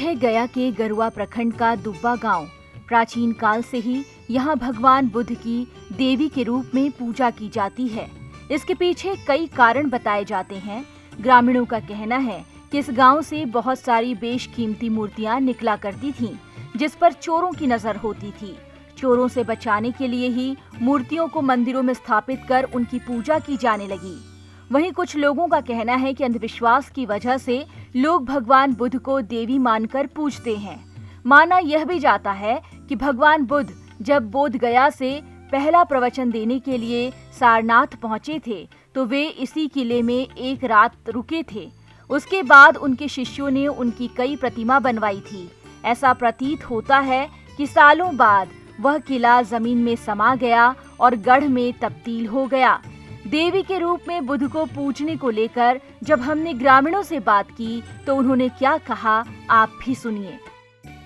है गया के गरुआ प्रखंड का दुब्बा गांव। प्राचीन काल से ही यहाँ भगवान बुद्ध की देवी के रूप में पूजा की जाती है। इसके पीछे कई कारण बताए जाते हैं। ग्रामीणों का कहना है कि इस गांव से बहुत सारी बेशकीमती मूर्तियां निकला करती थीं, जिस पर चोरों की नजर होती थी। चोरों से बचाने के लिए ही मूर्तियों को मंदिरों में स्थापित कर उनकी पूजा की जाने लगी। वहीं कुछ लोगों का कहना है कि अंधविश्वास की वजह से लोग भगवान बुद्ध को देवी मानकर पूजते हैं। माना यह भी जाता है कि भगवान बुद्ध जब बोध गया से पहला प्रवचन देने के लिए सारनाथ पहुंचे थे, तो वे इसी किले में एक रात रुके थे। उसके बाद उनके शिष्यों ने उनकी कई प्रतिमा बनवाई थी। ऐसा प्रतीत होता है कि सालों बाद वह किला जमीन में समा गया और गढ़ में तब्दील हो गया। देवी के रूप में बुद्ध को पूजने को लेकर जब हमने ग्रामीणों से बात की तो उन्होंने क्या कहा, आप भी सुनिए।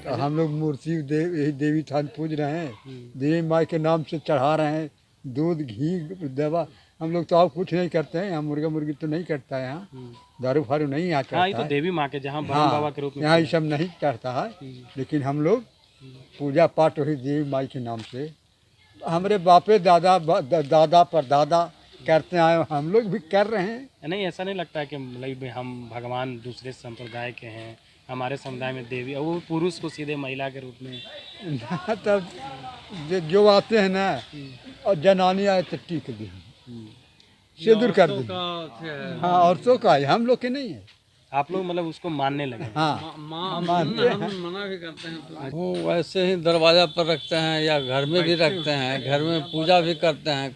तो हम लोग मूर्ति यही देवी थान पूज रहे हैं, देवी माई के नाम से चढ़ा रहे हैं, दूध घी दवा। हम लोग तो और कुछ नहीं करते हैं, यहाँ मुर्गा मुर्गी तो नहीं करता है, यहाँ दारू फारू नहीं यहाँ चढ़ता है। तो देवी माँ के जहाँ बाबा के रूप में यहाँ ये सब नहीं चढ़ता है, लेकिन हम लोग पूजा पाठ वही देवी माई के नाम से हमारे बापे दादा दादा परदादा करते आए, हम लोग भी कर रहे हैं। नहीं, ऐसा नहीं लगता है कि मतलब हम भगवान दूसरे संप्रदाय के हैं, हमारे समुदाय में देवी और वो पुरुष को सीधे महिला के रूप में तब जो आते हैं ना और जनानी आए तो टीक दी सिंदूर कर दी। हाँ, औरतों का है, हम लोग के नहीं है। आप लोग मतलब उसको मानने लगे? हाँ, मानते हैं। मना भी करते हैं तो वो वैसे ही दरवाजा पर रखते हैं या घर में भी रखते हैं, घर में पूजा भी करते हैं।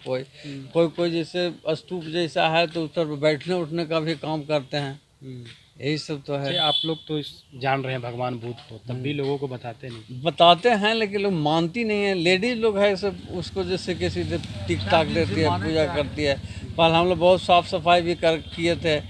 कोई जैसे स्तूप जैसा है तो उस पर बैठने उठने का भी काम करते हैं। यही सब तो है। आप लोग तो जान रहे हैं भगवान बुद्ध को, तब भी लोगों को बताते नहीं? बताते हैं लेकिन लोग मानती नहीं है। लेडीज लोग है सब उसको जैसे किसी से टिक टाक देती है, पूजा करती है। पर हम लोग बहुत साफ सफाई भी किए थे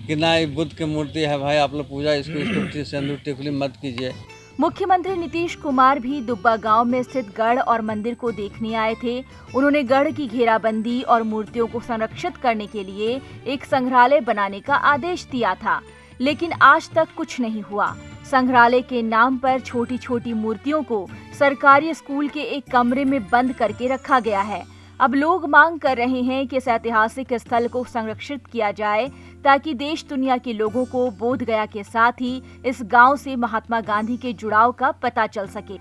कि ना ये बुद्ध की मूर्ति है भाई, आप लोग पूजा इसको सिंदूर टिकुली मत कीजिए। मुख्यमंत्री नीतीश कुमार भी दुब्बा गांव में स्थित गढ़ और मंदिर को देखने आए थे। उन्होंने गढ़ की घेराबंदी और मूर्तियों को संरक्षित करने के लिए एक संग्रहालय बनाने का आदेश दिया था, लेकिन आज तक कुछ नहीं हुआ। संग्रहालय के नाम पर छोटी छोटी मूर्तियों को सरकारी स्कूल के एक कमरे में बंद करके रखा गया है। अब लोग मांग कर रहे हैं कि इस ऐतिहासिक स्थल को संरक्षित किया जाए, ताकि देश दुनिया के लोगों को बोध गया के साथ ही इस गांव से महात्मा गांधी के जुड़ाव का पता चल सके।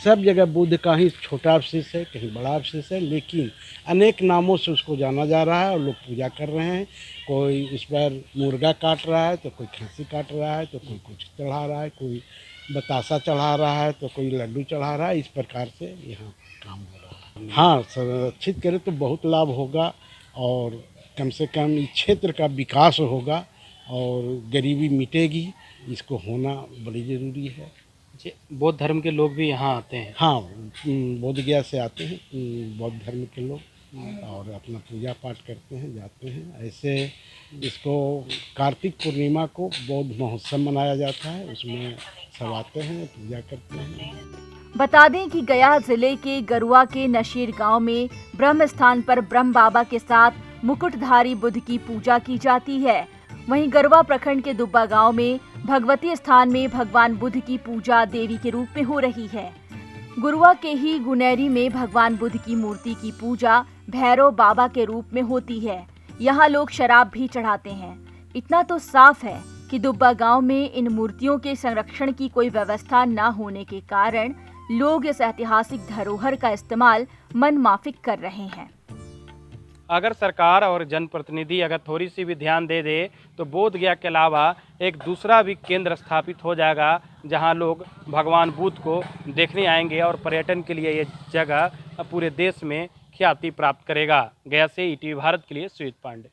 सब जगह बुद्ध का ही छोटा अवशेष है, कहीं बड़ा अवशेष है, लेकिन अनेक नामों से उसको जाना जा रहा है और लोग पूजा कर रहे हैं। कोई उस पर मुर्गा काट रहा है, तो कोई खस्सी काट रहा है, तो कोई कुछ चढ़ा रहा है, कोई बतासा चढ़ा रहा है, तो कोई लड्डू चढ़ा रहा है। इस प्रकार से यहाँ काम हो रहा है। हाँ, संरक्षित करें तो बहुत लाभ होगा और कम से कम इस क्षेत्र का विकास होगा और गरीबी मिटेगी। इसको होना बड़ी ज़रूरी है। बौद्ध धर्म के लोग भी यहाँ आते हैं? हाँ, बोध गया से आते हैं बौद्ध धर्म के लोग और अपना पूजा पाठ करते हैं, जाते हैं। ऐसे इसको कार्तिक पूर्णिमा को बौद्ध महोत्सव मनाया जाता है, उसमें सब आते हैं, पूजा करते हैं। बता दें कि गया जिले के गरुआ के नशीर गांव में ब्रह्म स्थान पर ब्रह्म बाबा के साथ मुकुटधारी बुद्ध की पूजा की जाती है। वहीं गरुआ प्रखंड के दुब्बा गांव में भगवती स्थान में भगवान बुद्ध की पूजा देवी के रूप में हो रही है। गुरुआ के ही गुनेरी में भगवान बुद्ध की मूर्ति की पूजा भैरव बाबा के रूप में होती है। यहाँ लोग शराब भी चढ़ाते हैं। इतना तो साफ है कि दुब्बा गांव में इन मूर्तियों के संरक्षण की कोई व्यवस्था न होने के कारण लोग इस ऐतिहासिक धरोहर का इस्तेमाल मनमाफिक कर रहे हैं। अगर सरकार और जनप्रतिनिधि अगर थोड़ी सी भी ध्यान दे दे तो बोध गया के अलावा एक दूसरा भी केंद्र स्थापित हो जाएगा, जहां लोग भगवान बुद्ध को देखने आएंगे और पर्यटन के लिए ये जगह पूरे देश में ख्याति प्राप्त करेगा। गया से ईटीवी भारत के लिए सुजीत पांडे।